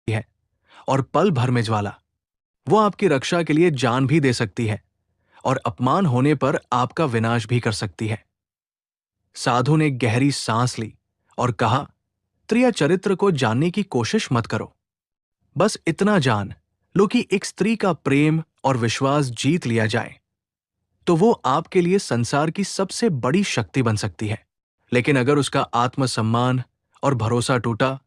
है और पल भर में ज्वाला। वो आपकी रक्षा के लिए जान भी दे सकती है और अपमान होने पर आपका विनाश भी कर सकती है। साधु ने गहरी सांस ली और कहा, त्रिया चरित्र को जानने की कोशिश मत करो। बस इतना जान लो कि एक स्त्री का प्रेम और विश्वास जीत लिया जाए तो वो आपके लिए संसार की सबसे बड़ी शक्ति बन सकती है। लेकिन अगर उसका आत्मसम्मान और भरोसा टूटा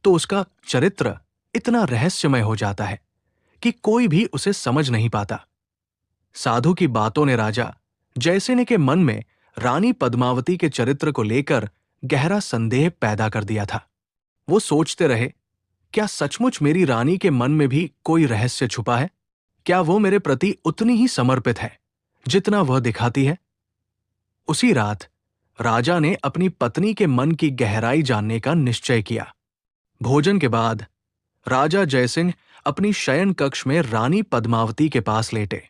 तो उसका चरित्र इतना रहस्यमय हो जाता है कि कोई भी उसे समझ नहीं पाता। साधु की बातों ने राजा जयसेन के मन में रानी पद्मावती के चरित्र को लेकर गहरा संदेह पैदा कर दिया था। वो सोचते रहे, क्या सचमुच मेरी रानी के मन में भी कोई रहस्य छुपा है? क्या वो मेरे प्रति उतनी ही समर्पित है जितना वह दिखाती है? उसी रात राजा ने अपनी पत्नी के मन की गहराई जानने का निश्चय किया। भोजन के बाद राजा जयसिंह अपनी शयन कक्ष में रानी पद्मावती के पास लेटे।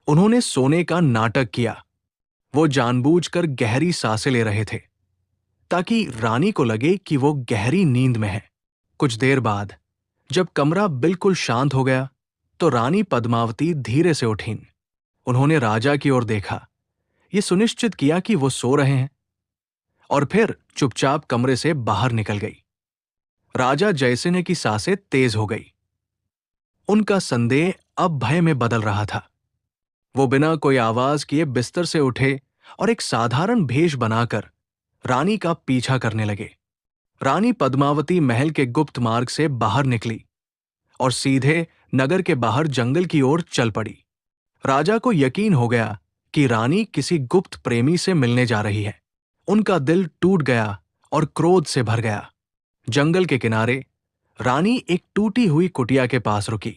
उन्होंने सोने का नाटक किया। वो जानबूझकर गहरी सांसें ले रहे थे ताकि रानी को लगे कि वो गहरी नींद में है। कुछ देर बाद जब कमरा बिल्कुल शांत हो गया तो रानी पद्मावती धीरे से उठीं। उन्होंने राजा की ओर देखा, ये सुनिश्चित किया कि वो सो रहे हैं और फिर चुपचाप कमरे से बाहर निकल गई। राजा जयसिंह की सांसें तेज हो गई। उनका संदेह अब भय में बदल रहा था। वो बिना कोई आवाज किए बिस्तर से उठे और एक साधारण भेष बनाकर रानी का पीछा करने लगे। रानी पद्मावती महल के गुप्त मार्ग से बाहर निकली और सीधे नगर के बाहर जंगल की ओर चल पड़ी। राजा को यकीन हो गया कि रानी किसी गुप्त प्रेमी से मिलने जा रही है। उनका दिल टूट गया और क्रोध से भर गया। जंगल के किनारे रानी एक टूटी हुई कुटिया के पास रुकी।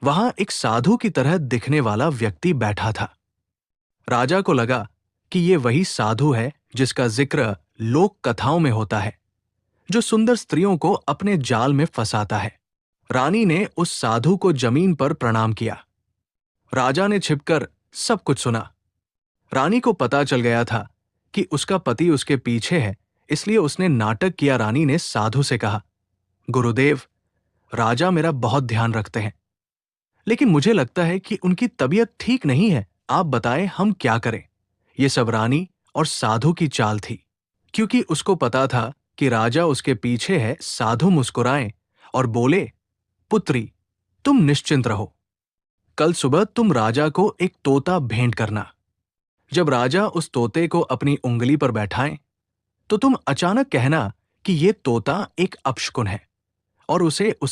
वहां एक साधु की तरह दिखने वाला व्यक्ति बैठा था। राजा को लगा कि ये वही साधु है जिसका जिक्र लोक कथाओं में होता है, जो सुंदर स्त्रियों को अपने जाल में फंसाता है। रानी ने उस साधु को जमीन पर प्रणाम किया। राजा ने छिपकर सब कुछ सुना। रानी को पता चल गया था कि उसका पति उसके पीछे है, इसलिए उसने नाटक किया। रानी ने साधु से कहा, गुरुदेव, राजा मेरा बहुत ध्यान रखते हैं, लेकिन मुझे लगता है कि उनकी तबीयत ठीक नहीं है। आप बताएं हम क्या करें? ये सब रानी और साधु की चाल थी, क्योंकि उसको पता था कि राजा उसके पीछे है। साधु मुस्कुराए और बोले, पुत्री, तुम निश्चिंत रहो। कल सुबह तुम राजा को एक तोता भेंट करना। जब राजा उस तोते को अपनी उंगली पर बैठाएं, तो तुम अचानक कहना कि ये तोता एक अपशकुन है और उसे उस